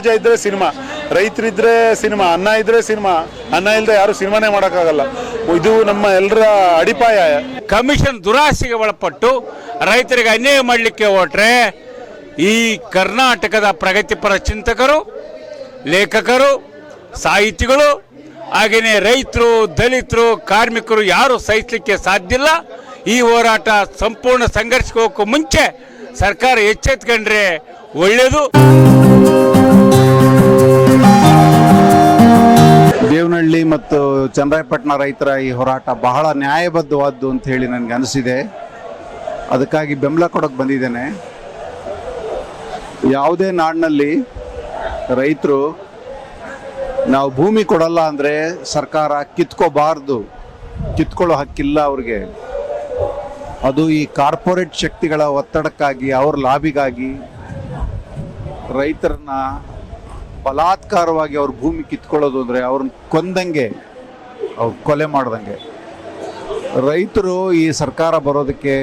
ಸಮಾಜ ಇದ್ರೆ cinema, ರೈತರಿದ್ರೆ cinema, ಅನ್ನ ಇದ್ರೆ ಸಿನಿಮಾ, ಅನ್ನ ಇಲ್ಲದೆ ಯಾರು ಸಿನಿಮಾನೇ ಮಾಡೋಕ್ಕಾಗಲ್ಲ. ಇದು ನಮ್ಮ ಎಲ್ಲರ ಅಡಿಪಾಯ. ಕಮಿಷನ್ ದುರಾಸೆಗೆ ಒಳಪಟ್ಟು ರೈತರಿಗೆ ಅನ್ಯಾಯ ಮಾಡಲಿಕ್ಕೆ ಹೊರಟ್ರೆ ಈ ಕರ್ನಾಟಕದ ಪ್ರಗತಿಪರ ಚಿಂತಕರು, ಲೇಖಕರು, ಸಾಹಿತಿಗಳು, ಹಾಗೆಯೇ ರೈತರು, ದಲಿತರು, ಕಾರ್ಮಿಕರು ಯಾರು ಸಹಿಸಲಿಕ್ಕೆ ಸಾಧ್ಯ ಇಲ್ಲ. ಈ ಹೋರಾಟ ಸಂಪೂರ್ಣ ಸಂಘರ್ಷಕ್ಕೆ ಹೋಗೋಕ್ಕೂ ಮುಂಚೆ ಸರ್ಕಾರ ಎಚ್ಚೆತ್ಕೊಂಡ್ರೆ ಒಳ್ಳೆಯದು. ದೇವನಹಳ್ಳಿ ಮತ್ತು ಚನ್ನರಾಯಪಟ್ಟಣ ರೈತರ ಈ ಹೋರಾಟ ಬಹಳ ನ್ಯಾಯಬದ್ಧವಾದ್ದು ಅಂತ ಹೇಳಿ ನನಗೆ ಅನಿಸಿದೆ. ಅದಕ್ಕಾಗಿ ಬೆಂಬಲ ಕೊಡೋಕೆ ಬಂದಿದ್ದೇನೆ. ಯಾವುದೇ ನಾಡಿನಲ್ಲಿ ರೈತರು ನಾವು ಭೂಮಿ ಕೊಡಲ್ಲ ಅಂದರೆ ಸರ್ಕಾರ ಕಿತ್ಕೋಬಾರ್ದು, ಕಿತ್ಕೊಳ್ಳೋ ಹಕ್ಕಿಲ್ಲ ಅವ್ರಿಗೆ. ಅದು ಈ ಕಾರ್ಪೊರೇಟ್ ಶಕ್ತಿಗಳ ಒತ್ತಡಕ್ಕಾಗಿ, ಅವ್ರ ಲಾಬಿಗಾಗಿ ರೈತರನ್ನ ಬಲಾತ್ಕಾರವಾಗಿ ಅವ್ರ ಭೂಮಿ ಕಿತ್ಕೊಳ್ಳೋದು ಅಂದರೆ ಅವ್ರನ್ನ ಕೊಂದಂಗೆ, ಅವ್ರು ಕೊಲೆ ಮಾಡ್ದಂಗೆ. ರೈತರು ಈ ಸರ್ಕಾರ ಬರೋದಕ್ಕೆ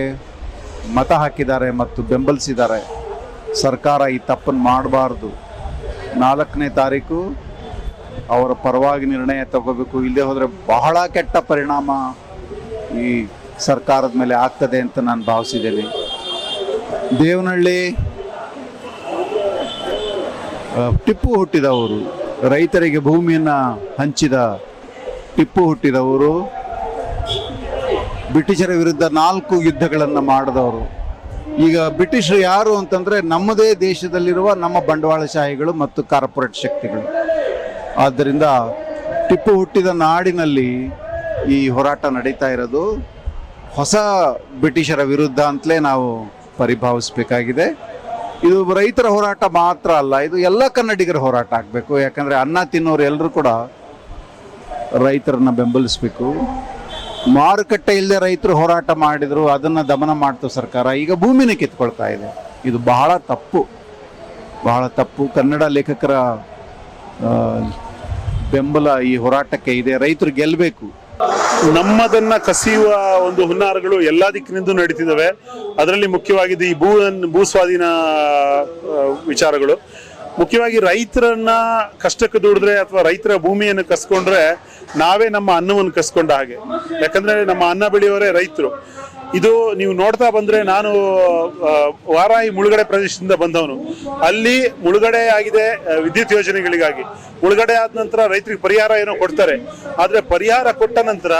ಮತ ಹಾಕಿದ್ದಾರೆ ಮತ್ತು ಬೆಂಬಲಿಸಿದ್ದಾರೆ. ಸರ್ಕಾರ ಈ ತಪ್ಪನ್ನು ಮಾಡಬಾರ್ದು. 4ನೇ ತಾರೀಕು ಅವರ ಪರವಾಗಿ ನಿರ್ಣಯ ತಗೋಬೇಕು. ಇಲ್ಲದೆ ಹೋದರೆ ಬಹಳ ಕೆಟ್ಟ ಪರಿಣಾಮ ಈ ಸರ್ಕಾರದ ಮೇಲೆ ಆಗ್ತದೆ ಅಂತ ನಾನು ಭಾವಿಸಿದ್ದೇನೆ. ದೇವನಹಳ್ಳಿ ಟಿಪ್ಪು ಹುಟ್ಟಿದವರು, ರೈತರಿಗೆ ಭೂಮಿಯನ್ನು ಹಂಚಿದ ಟಿಪ್ಪು ಹುಟ್ಟಿದವರು, ಬ್ರಿಟಿಷರ ವಿರುದ್ಧ 4 ಯುದ್ಧಗಳನ್ನು ಮಾಡಿದವರು. ಈಗ ಬ್ರಿಟಿಷರು ಯಾರು ಅಂತಂದರೆ ನಮ್ಮದೇ ದೇಶದಲ್ಲಿರುವ ನಮ್ಮ ಬಂಡವಾಳಶಾಹಿಗಳು ಮತ್ತು ಕಾರ್ಪೊರೇಟ್ ಶಕ್ತಿಗಳು. ಆದ್ದರಿಂದ ಟಿಪ್ಪು ಹುಟ್ಟಿದ ನಾಡಿನಲ್ಲಿ ಈ ಹೋರಾಟ ನಡೀತಾ ಇರೋದು ಹೊಸ ಬ್ರಿಟಿಷರ ವಿರುದ್ಧ ಅಂತಲೇ ನಾವು ಪರಿಭಾವಿಸಬೇಕಾಗಿದೆ. ಇದು ರೈತರ ಹೋರಾಟ ಮಾತ್ರ ಅಲ್ಲ, ಇದು ಎಲ್ಲ ಕನ್ನಡಿಗರ ಹೋರಾಟ ಆಗಬೇಕು. ಯಾಕಂದರೆ ಅನ್ನ ತಿನ್ನೋರು ಎಲ್ಲರೂ ಕೂಡ ರೈತರನ್ನ ಬೆಂಬಲಿಸಬೇಕು. ಮಾರುಕಟ್ಟೆ ಇಲ್ಲದೆ ರೈತರು ಹೋರಾಟ ಮಾಡಿದರು, ಅದನ್ನು ದಮನ ಮಾಡ್ತು ಸರ್ಕಾರ. ಈಗ ಭೂಮಿನೇ ಕಿತ್ಕೊಳ್ತಾ ಇದೆ. ಇದು ಬಹಳ ತಪ್ಪು, ಬಹಳ ತಪ್ಪು. ಕನ್ನಡ ಲೇಖಕರ ಬೆಂಬಲ ಈ ಹೋರಾಟಕ್ಕೆ ಇದೆ. ರೈತರು ಗೆಲ್ಲಬೇಕು. ನಮ್ಮದನ್ನ ಕಸಿಯುವ ಒಂದು ಹುನ್ನಾರಗಳು ಎಲ್ಲಾ ದಿಕ್ಕಿನಿಂದ ನಡೀತಿದ್ದಾವೆ. ಅದರಲ್ಲಿ ಮುಖ್ಯವಾಗಿದ್ದು ಈ ಭೂ ಸ್ವಾಧೀನ ವಿಚಾರಗಳು. ಮುಖ್ಯವಾಗಿ ರೈತರನ್ನ ಕಷ್ಟಕ್ಕೆ ದುಡಿದ್ರೆ ಅಥವಾ ರೈತರ ಭೂಮಿಯನ್ನು ಕಸ್ಕೊಂಡ್ರೆ ನಾವೇ ನಮ್ಮ ಅನ್ನವನ್ನು ಕಸ್ಕೊಂಡ ಹಾಗೆ. ಯಾಕಂದ್ರೆ ನಮ್ಮ ಅನ್ನ ಬೆಳೆಯೋರೇ ರೈತರು. ಇದು ನೀವು ನೋಡ್ತಾ ಬಂದ್ರೆ, ನಾನು ವಾರಾಯಿ ಮುಳುಗಡೆ ಪ್ರದೇಶದಿಂದ ಬಂದವನು. ಅಲ್ಲಿ ಮುಳುಗಡೆ ಆಗಿದೆ ವಿದ್ಯುತ್ ಯೋಜನೆಗಳಿಗಾಗಿ. ಮುಳುಗಡೆ ಆದ ನಂತರ ರೈತರಿಗೆ ಪರಿಹಾರ ಏನೋ ಕೊಡ್ತಾರೆ. ಆದ್ರೆ ಪರಿಹಾರ ಕೊಟ್ಟ ನಂತರ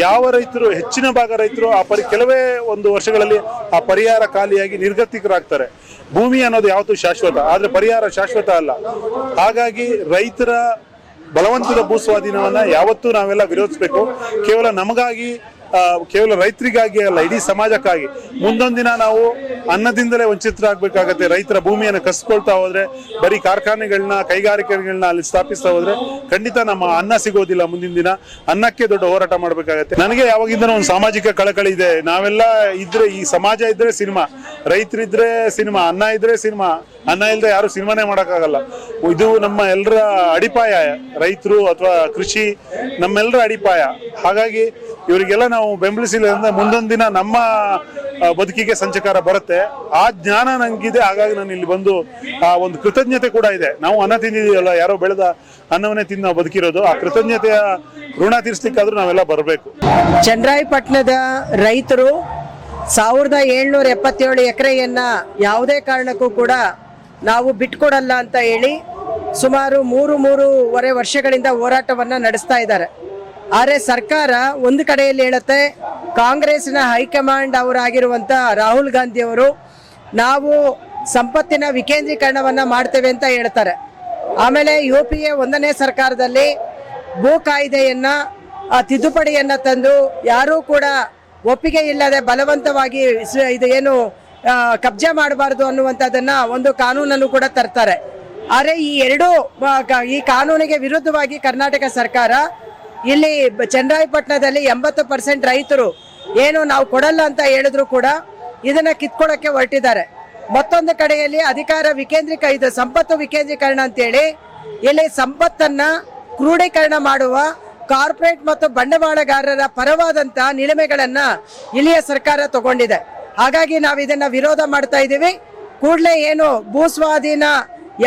ಯಾವ ರೈತರು, ಹೆಚ್ಚಿನ ಭಾಗ ರೈತರು ಕೆಲವೇ ಒಂದು ವರ್ಷಗಳಲ್ಲಿ ಆ ಪರಿಹಾರ ಖಾಲಿಯಾಗಿ ನಿರ್ಗತಿಕರಾಗ್ತಾರೆ. ಭೂಮಿ ಅನ್ನೋದು ಯಾವತ್ತೂ ಶಾಶ್ವತ, ಆದ್ರೆ ಪರಿಹಾರ ಶಾಶ್ವತ ಅಲ್ಲ. ಹಾಗಾಗಿ ರೈತರ ಬಲವಂತದ ಭೂ ಸ್ವಾಧೀನವನ್ನ ಯಾವತ್ತೂ ನಾವೆಲ್ಲ ವಿರೋಧಿಸಬೇಕು. ಕೇವಲ ನಮಗಾಗಿ, ಕೇವಲ ರೈತರಿಗಾಗಿ ಅಲ್ಲ, ಇಡೀ ಸಮಾಜಕ್ಕಾಗಿ. ಮುಂದೊಂದು ದಿನ ನಾವು ಅನ್ನದಿಂದಲೇ ವಂಚಿತರಾಗಬೇಕಾಗತ್ತೆ. ರೈತರ ಭೂಮಿಯನ್ನು ಕಸ್ಕೊಳ್ತಾ ಹೋದ್ರೆ, ಬರೀ ಕಾರ್ಖಾನೆಗಳನ್ನ, ಕೈಗಾರಿಕೆಗಳನ್ನ ಅಲ್ಲಿ ಸ್ಥಾಪಿಸ್ತಾ ಹೋದ್ರೆ ಖಂಡಿತ ನಮ್ಮ ಅನ್ನ ಸಿಗೋದಿಲ್ಲ. ಮುಂದಿನ ದಿನ ಅನ್ನಕ್ಕೆ ದೊಡ್ಡ ಹೋರಾಟ ಮಾಡಬೇಕಾಗತ್ತೆ. ನನಗೆ ಯಾವಾಗಿಂದನೂ ಒಂದು ಸಾಮಾಜಿಕ ಕಳಕಳಿ ಇದೆ. ನಾವೆಲ್ಲ ಇದ್ರೆ, ಈ ಸಮಾಜ ಇದ್ರೆ ಸಿನಿಮಾ, ರೈತರಿದ್ರೆ ಸಿನಿಮಾ, ಅನ್ನ ಇದ್ರೆ ಸಿನಿಮಾ, ಅನ್ನ ಇಲ್ಲದೆ ಯಾರು ಸಿನಿಮಾನೇ ಮಾಡೋಕ್ಕಾಗಲ್ಲ. ಇದು ನಮ್ಮ ಎಲ್ಲರ ಅಡಿಪಾಯ. ರೈತರು ಅಥವಾ ಕೃಷಿ ನಮ್ಮೆಲ್ಲರ ಅಡಿಪಾಯ. ಹಾಗಾಗಿ ಇವರಿಗೆಲ್ಲ ನಾವು ಬೆಂಬಲಿಸಿಲ್ಲ ಅಂದ್ರೆ ಮುಂದೊಂದು ದಿನ ನಮ್ಮ ಬದುಕಿಗೆ ಸಂಚಕಾರ ಬರುತ್ತೆ. ಆ ಜ್ಞಾನ ನನಗಿದೆ. ಹಾಗಾಗಿ ನಾನು ಇಲ್ಲಿ ಬಂದು ಆ ಒಂದು ಕೃತಜ್ಞತೆ ಕೂಡ ಇದೆ. ನಾವು ಅನ್ನ ತಿಂದಿದೀವಲ್ಲ, ಯಾರೋ ಬೆಳೆದ ಅನ್ನವನ್ನೇ ತಿಂದು ನಾವು ಬದುಕಿರೋದು. ಆ ಕೃತಜ್ಞತೆಯ ಋಣ ತೀರಿಸ್ಲಿಕ್ಕಾದ್ರೂ ನಾವೆಲ್ಲ ಬರಬೇಕು. ಚನ್ನರಾಯಪಟ್ಟಣದ ರೈತರು 1777 ಎಕರೆಯನ್ನ ಯಾವುದೇ ಕಾರಣಕ್ಕೂ ಕೂಡ ನಾವು ಬಿಟ್ಕೊಡಲ್ಲ ಅಂತ ಹೇಳಿ ಸುಮಾರು 3.5 ವರ್ಷಗಳಿಂದ ಹೋರಾಟವನ್ನ ನಡೆಸ್ತಾ ಇದ್ದಾರೆ. ಆದರೆ ಸರ್ಕಾರ ಒಂದು ಕಡೆಯಲ್ಲಿ ಹೇಳುತ್ತೆ, ಕಾಂಗ್ರೆಸ್ನ ಹೈಕಮಾಂಡ್ ಅವರಾಗಿರುವಂಥ ರಾಹುಲ್ ಗಾಂಧಿ ಅವರು ನಾವು ಸಂಪತ್ತಿನ ವಿಕೇಂದ್ರೀಕರಣವನ್ನು ಮಾಡ್ತೇವೆ ಅಂತ ಹೇಳ್ತಾರೆ. ಆಮೇಲೆ UPA 1ನೇ ಸರ್ಕಾರದಲ್ಲಿ ಭೂ ಕಾಯ್ದೆಯನ್ನು ತಿದ್ದುಪಡಿಯನ್ನು ತಂದು ಯಾರೂ ಕೂಡ ಒಪ್ಪಿಗೆ ಇಲ್ಲದೆ ಬಲವಂತವಾಗಿ ಇದು ಏನು ಕಬ್ಜಾ ಮಾಡಬಾರ್ದು ಅನ್ನುವಂಥದ್ದನ್ನು ಒಂದು ಕಾನೂನನ್ನು ಕೂಡ ತರ್ತಾರೆ. ಆದರೆ ಈ ಕಾನೂನಿಗೆ ವಿರುದ್ಧವಾಗಿ ಕರ್ನಾಟಕ ಸರ್ಕಾರ ಇಲ್ಲಿ ಚನ್ನರಾಯಪಟ್ಟಣದಲ್ಲಿ 80% ರೈತರು ಏನು ನಾವು ಕೊಡಲ್ಲ ಅಂತ ಹೇಳಿದ್ರು ಕೂಡ ಇದನ್ನ ಕಿತ್ಕೊಳ್ಳೋಕೆ ಹೊರಟಿದ್ದಾರೆ. ಮತ್ತೊಂದು ಕಡೆಯಲ್ಲಿ ಅಧಿಕಾರ ಸಂಪತ್ತು ವಿಕೇಂದ್ರೀಕರಣ ಅಂತೇಳಿ ಇಲ್ಲಿ ಸಂಪತ್ತನ್ನ ಕ್ರೋಢೀಕರಣ ಮಾಡುವ ಕಾರ್ಪೊರೇಟ್ ಮತ್ತು ಬಂಡವಾಳಗಾರರ ಪರವಾದಂತ ನಿಲುಮೆಗಳನ್ನ ಇಲ್ಲಿಯ ಸರ್ಕಾರ ತಗೊಂಡಿದೆ. ಹಾಗಾಗಿ ನಾವು ಇದನ್ನ ವಿರೋಧ ಮಾಡ್ತಾ ಇದ್ದೀವಿ. ಕೂಡಲೇ ಏನು ಭೂ ಸ್ವಾಧೀನ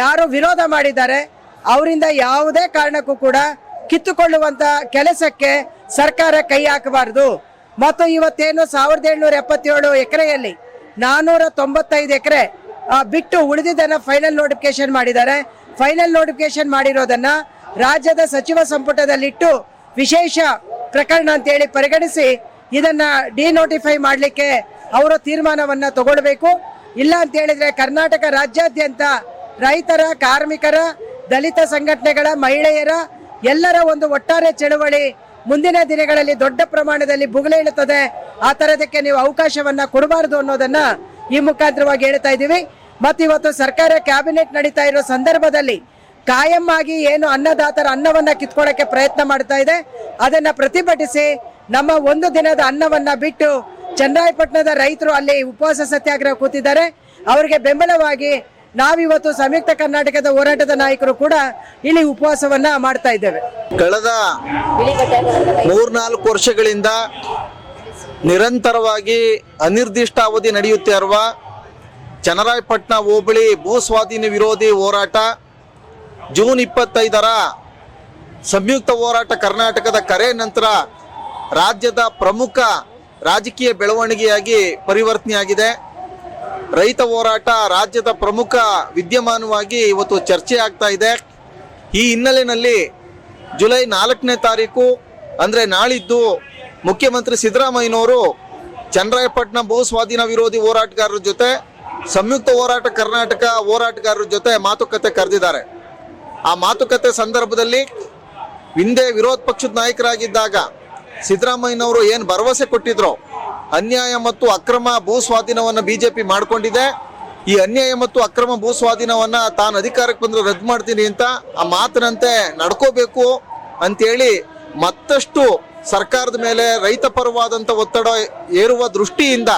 ಯಾರು ವಿರೋಧ ಮಾಡಿದ್ದಾರೆ ಅವರಿಂದ ಯಾವುದೇ ಕಾರಣಕ್ಕೂ ಕೂಡ ಕಿತ್ತುಕೊಳ್ಳುವಂತ ಕೆಲಸಕ್ಕೆ ಸರ್ಕಾರ ಕೈ ಹಾಕಬಾರದು. ಮತ್ತು ಇವತ್ತೇನು 1777 ಎಕರೆಯಲ್ಲಿ 495 ಎಕರೆ ಬಿಟ್ಟು ಉಳಿದಿದ್ದನ್ನ ಫೈನಲ್ ನೋಟಿಫಿಕೇಶನ್ ಮಾಡಿದ್ದಾರೆ. ಫೈನಲ್ ನೋಟಿಫಿಕೇಶನ್ ಮಾಡಿರೋದನ್ನ ರಾಜ್ಯದ ಸಚಿವ ಸಂಪುಟದಲ್ಲಿಟ್ಟು ವಿಶೇಷ ಪ್ರಕರಣ ಅಂತೇಳಿ ಪರಿಗಣಿಸಿ ಇದನ್ನ ಡಿನೋಟಿಫೈ ಮಾಡಲಿಕ್ಕೆ ಅವರು ತೀರ್ಮಾನವನ್ನ ತಗೊಳ್ಬೇಕು. ಇಲ್ಲ ಅಂತ ಹೇಳಿದ್ರೆ ಕರ್ನಾಟಕ ರಾಜ್ಯಾದ್ಯಂತ ರೈತರ, ಕಾರ್ಮಿಕರ, ದಲಿತ ಸಂಘಟನೆಗಳ, ಮಹಿಳೆಯರ ಎಲ್ಲರ ಒಂದು ಒಟ್ಟಾರೆ ಚಳವಳಿ ಮುಂದಿನ ದಿನಗಳಲ್ಲಿ ದೊಡ್ಡ ಪ್ರಮಾಣದಲ್ಲಿ ಭುಗಿಲೇಳುತ್ತದೆ. ಆ ತರದಕ್ಕೆ ನೀವು ಅವಕಾಶವನ್ನ ಕೊಡಬಾರದು ಅನ್ನೋದನ್ನ ಈ ಮುಖಾಂತರವಾಗಿ ಹೇಳ್ತಾ ಇದ್ದೀವಿ. ಮತ್ತು ಇವತ್ತು ಸರ್ಕಾರ ಕ್ಯಾಬಿನೆಟ್ ನಡೀತಾ ಇರೋ ಸಂದರ್ಭದಲ್ಲಿ ಕಾಯಂ ಆಗಿ ಏನು ಅನ್ನದಾತರ ಅನ್ನವನ್ನ ಕಿತ್ಕೊಳ್ಳಕ್ಕೆ ಪ್ರಯತ್ನ ಮಾಡ್ತಾ ಇದೆ, ಅದನ್ನ ಪ್ರತಿಭಟಿಸಿ ನಮ್ಮ ಒಂದು ದಿನದ ಅನ್ನವನ್ನ ಬಿಟ್ಟು ಚನ್ನರಾಯಪಟ್ಟಣದ ರೈತರು ಅಲ್ಲಿ ಉಪವಾಸ ಸತ್ಯಾಗ್ರಹ ಕೂತಿದ್ದಾರೆ. ಅವರಿಗೆ ಬೆಂಬಲವಾಗಿ ನಾವಿವತ್ತು ಸಂಯುಕ್ತ ಕರ್ನಾಟಕದ ಹೋರಾಟದ ನಾಯಕರು ಕೂಡ ಇಲ್ಲಿ ಉಪವಾಸವನ್ನ ಮಾಡ್ತಾ ಇದ್ದೇವೆ. ಕಳೆದ 3-4 ವರ್ಷಗಳಿಂದ ನಿರಂತರವಾಗಿ ಅನಿರ್ದಿಷ್ಟಾವಧಿ ನಡೆಯುತ್ತಿರುವ ಚನ್ನರಾಯಪಟ್ಟಣ ಹೋಬಳಿ ಭೂ ಸ್ವಾಧೀನ ವಿರೋಧಿ ಹೋರಾಟ ಜೂನ್ 25ರ ಸಂಯುಕ್ತ ಹೋರಾಟ ಕರ್ನಾಟಕದ ಕರೆ ನಂತರ ರಾಜ್ಯದ ಪ್ರಮುಖ ರಾಜಕೀಯ ಬೆಳವಣಿಗೆಯಾಗಿ ಪರಿವರ್ತನೆಯಾಗಿದೆ. ರೈತ ಹೋರಾಟ ರಾಜ್ಯದ ಪ್ರಮುಖ ವಿದ್ಯಮಾನವಾಗಿ ಇವತ್ತು ಚರ್ಚೆ ಆಗ್ತಾ ಇದೆ. ಈ ಹಿನ್ನೆಲೆಯಲ್ಲಿ ಜುಲೈ 4ನೇ ತಾರೀಕು ಅಂದರೆ ನಾಳಿದ್ದು ಮುಖ್ಯಮಂತ್ರಿ ಸಿದ್ದರಾಮಯ್ಯನವರು ಚನ್ನರಾಯಪಟ್ಟಣ ಭೂ ಸ್ವಾಧೀನ ವಿರೋಧಿ ಹೋರಾಟಗಾರರ ಜೊತೆ ಸಂಯುಕ್ತ ಹೋರಾಟ ಕರ್ನಾಟಕ ಹೋರಾಟಗಾರರ ಜೊತೆ ಮಾತುಕತೆ ಕರೆದಿದ್ದಾರೆ. ಆ ಮಾತುಕತೆ ಸಂದರ್ಭದಲ್ಲಿ ಹಿಂದೆ ವಿರೋಧ ಪಕ್ಷದ ನಾಯಕರಾಗಿದ್ದಾಗ ಸಿದ್ದರಾಮಯ್ಯನವರು ಏನು ಭರವಸೆ ಕೊಟ್ಟಿದ್ರು, ಅನ್ಯಾಯ ಮತ್ತು ಅಕ್ರಮ ಭೂ ಸ್ವಾಧೀನವನ್ನು ಬಿಜೆಪಿ ಮಾಡಿಕೊಂಡಿದೆ, ಈ ಅನ್ಯಾಯ ಮತ್ತು ಅಕ್ರಮ ಭೂ ಸ್ವಾಧೀನವನ್ನು ತಾನು ಅಧಿಕಾರಕ್ಕೆ ಬಂದರೆ ರದ್ದು ಮಾಡ್ತೀನಿ ಅಂತ ಆ ಮಾತಿನಂತೆ ನಡ್ಕೋಬೇಕು ಅಂತೇಳಿ ಮತ್ತಷ್ಟು ಸರ್ಕಾರದ ಮೇಲೆ ರೈತ ಪರವಾದಂಥ ಒತ್ತಡ ಏರುವ ದೃಷ್ಟಿಯಿಂದ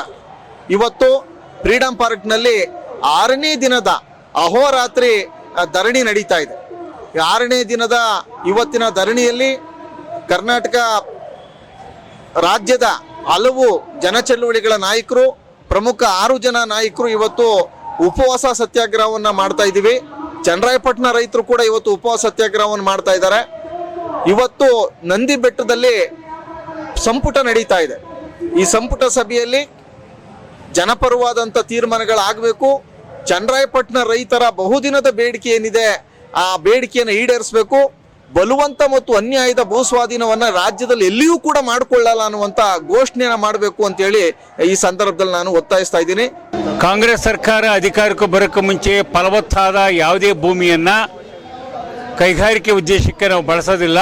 ಇವತ್ತು ಫ್ರೀಡಂ ಪಾರ್ಕ್ನಲ್ಲಿ 6ನೇ ದಿನದ ಅಹೋರಾತ್ರಿ ಧರಣಿ ನಡೀತಾ ಇದೆ. 6ನೇ ದಿನದ ಇವತ್ತಿನ ಧರಣಿಯಲ್ಲಿ ಕರ್ನಾಟಕ ರಾಜ್ಯದ ಹಲವು ಜನಚಳುವಳಿಗಳ ನಾಯಕರು, ಪ್ರಮುಖ 6 ಜನ ನಾಯಕರು ಇವತ್ತು ಉಪವಾಸ ಸತ್ಯಾಗ್ರಹವನ್ನು ಮಾಡ್ತಾ ಇದ್ದೀವಿ. ಚನ್ನರಾಯಪಟ್ಟಣ ರೈತರು ಕೂಡ ಇವತ್ತು ಉಪವಾಸ ಸತ್ಯಾಗ್ರಹವನ್ನು ಮಾಡ್ತಾ ಇದ್ದಾರೆ. ಇವತ್ತು ನಂದಿ ಬೆಟ್ಟದಲ್ಲಿ ಸಂಪುಟ ನಡೀತಾ ಇದೆ. ಈ ಸಂಪುಟ ಸಭೆಯಲ್ಲಿ ಜನಪರವಾದಂಥ ತೀರ್ಮಾನಗಳಾಗಬೇಕು. ಚನ್ನರಾಯಪಟ್ಟಣ ರೈತರ ಬಹುದಿನದ ಬೇಡಿಕೆ ಏನಿದೆ ಆ ಬೇಡಿಕೆಯನ್ನು ಈಡೇರಿಸಬೇಕು. ಬಲವಂತ ಮತ್ತು ಅನ್ಯಾಯದ ಭೂ ಸ್ವಾಧೀನವನ್ನು ರಾಜ್ಯದಲ್ಲಿ ಎಲ್ಲಿಯೂ ಕೂಡ ಮಾಡಿಕೊಳ್ಳಲ್ಲ ಅನ್ನುವಂಥ ಘೋಷಣೆಯನ್ನು ಮಾಡಬೇಕು ಅಂತೇಳಿ ಈ ಸಂದರ್ಭದಲ್ಲಿ ನಾನು ಒತ್ತಾಯಿಸ್ತಾ ಇದ್ದೀನಿ. ಕಾಂಗ್ರೆಸ್ ಸರ್ಕಾರ ಅಧಿಕಾರಕ್ಕೆ ಬರೋಕ್ಕೆ ಮುಂಚೆ ಫಲವತ್ತಾದ ಯಾವುದೇ ಭೂಮಿಯನ್ನ ಕೈಗಾರಿಕೆ ಉದ್ದೇಶಕ್ಕೆ ನಾವು ಬಳಸೋದಿಲ್ಲ,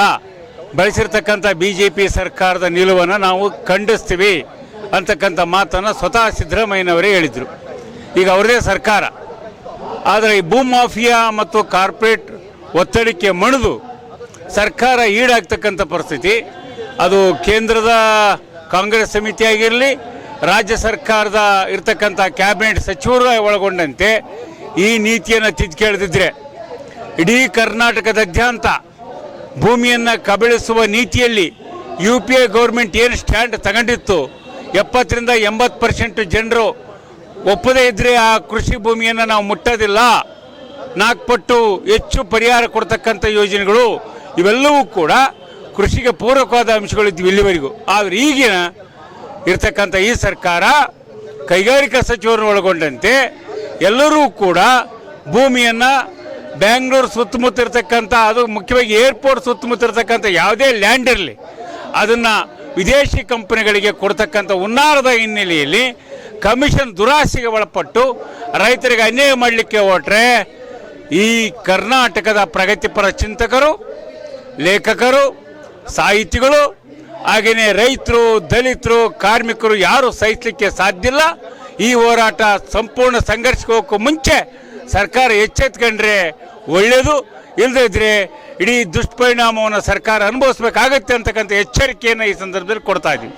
ಬಳಸಿರ್ತಕ್ಕಂಥ BJP ಸರ್ಕಾರದ ನಿಲುವನ್ನು ನಾವು ಖಂಡಿಸ್ತೀವಿ ಅಂತಕ್ಕಂಥ ಮಾತನ್ನು ಸ್ವತಃ ಸಿದ್ದರಾಮಯ್ಯನವರೇ ಹೇಳಿದರು. ಈಗ ಅವರದೇ ಸರ್ಕಾರ. ಆದರೆ ಈ ಭೂ ಮಾಫಿಯಾ ಮತ್ತು ಕಾರ್ಪೊರೇಟ್ ಒತ್ತಡಕ್ಕೆ ಮಣಿದು ಸರ್ಕಾರ ಈಡಾಗ್ತಕ್ಕಂಥ ಪರಿಸ್ಥಿತಿ, ಅದು ಕೇಂದ್ರದ ಕಾಂಗ್ರೆಸ್ ಸಮಿತಿ ಆಗಿರಲಿ, ರಾಜ್ಯ ಸರ್ಕಾರದ ಇರ್ತಕ್ಕಂಥ ಕ್ಯಾಬಿನೆಟ್ ಸಚಿವರು ಒಳಗೊಂಡಂತೆ ಈ ನೀತಿಯನ್ನು ತಿದ್ದುಕೆಳೆದಿದ್ರೆ ಇಡೀ ಕರ್ನಾಟಕದಾದ್ಯಂತ ಭೂಮಿಯನ್ನು ಕಬಳಿಸುವ ನೀತಿಯಲ್ಲಿ UPA ಗೌರ್ಮೆಂಟ್ ಏನು ಸ್ಟ್ಯಾಂಡ್ ತಗೊಂಡಿತ್ತು, 70ರಿಂದ 80% ಜನರು ಒಪ್ಪದೇ ಇದ್ದರೆ ಆ ಕೃಷಿ ಭೂಮಿಯನ್ನು ನಾವು ಮುಟ್ಟೋದಿಲ್ಲ, 4 ಪಟ್ಟು ಹೆಚ್ಚು ಪರಿಹಾರ ಕೊಡ್ತಕ್ಕಂಥ ಯೋಜನೆಗಳು ಇವೆಲ್ಲವೂ ಕೂಡ ಕೃಷಿಗೆ ಪೂರಕವಾದ ಅಂಶಗಳಿದ್ವು ಇಲ್ಲಿವರೆಗೂ. ಆದರೆ ಈಗಿನ ಇರ್ತಕ್ಕಂಥ ಈ ಸರ್ಕಾರ ಕೈಗಾರಿಕಾ ಸಚಿವರನ್ನು ಒಳಗೊಂಡಂತೆ ಎಲ್ಲರೂ ಕೂಡ ಭೂಮಿಯನ್ನು ಬೆಂಗಳೂರು ಸುತ್ತಮುತ್ತ ಇರ್ತಕ್ಕಂಥ, ಅದು ಮುಖ್ಯವಾಗಿ ಏರ್ಪೋರ್ಟ್ ಸುತ್ತಮುತ್ತ ಇರ್ತಕ್ಕಂಥ ಯಾವುದೇ ಲ್ಯಾಂಡ್ ಇರಲಿ ಅದನ್ನು ವಿದೇಶಿ ಕಂಪನಿಗಳಿಗೆ ಕೊಡ್ತಕ್ಕಂಥ ಹುನ್ನಾರದ ಹಿನ್ನೆಲೆಯಲ್ಲಿ ಕಮಿಷನ್ ದುರಾಸೆಗೆ ಒಳಪಟ್ಟು ರೈತರಿಗೆ ಅನ್ಯಾಯ ಮಾಡಲಿಕ್ಕೆ ಹೊರಟ್ರೆ ಈ ಕರ್ನಾಟಕದ ಪ್ರಗತಿಪರ ಚಿಂತಕರು, ಲೇಖಕರು, ಸಾಹಿತಿಗಳು, ಹಾಗೆಯೇ ರೈತರು, ದಲಿತರು, ಕಾರ್ಮಿಕರು ಯಾರು ಸಹಿಸಲಿಕ್ಕೆ ಸಾಧ್ಯ ಇಲ್ಲ. ಈ ಹೋರಾಟ ಸಂಪೂರ್ಣ ಸಂಘರ್ಷಕ್ಕೆ ಹೋಗೋಕ್ಕೂ ಮುಂಚೆ ಸರ್ಕಾರ ಎಚ್ಚೆತ್ಕೊಂಡ್ರೆ ಒಳ್ಳೆಯದು, ಇಲ್ಲದೇ ಇದ್ರೆ ಇಡೀ ದುಷ್ಪರಿಣಾಮವನ್ನು ಸರ್ಕಾರ ಅನುಭವಿಸಬೇಕಾಗತ್ತೆ ಅಂತಕ್ಕಂಥ ಎಚ್ಚರಿಕೆಯನ್ನು ಈ ಸಂದರ್ಭದಲ್ಲಿ ಕೊಡ್ತಾ ಇದ್ದೀವಿ.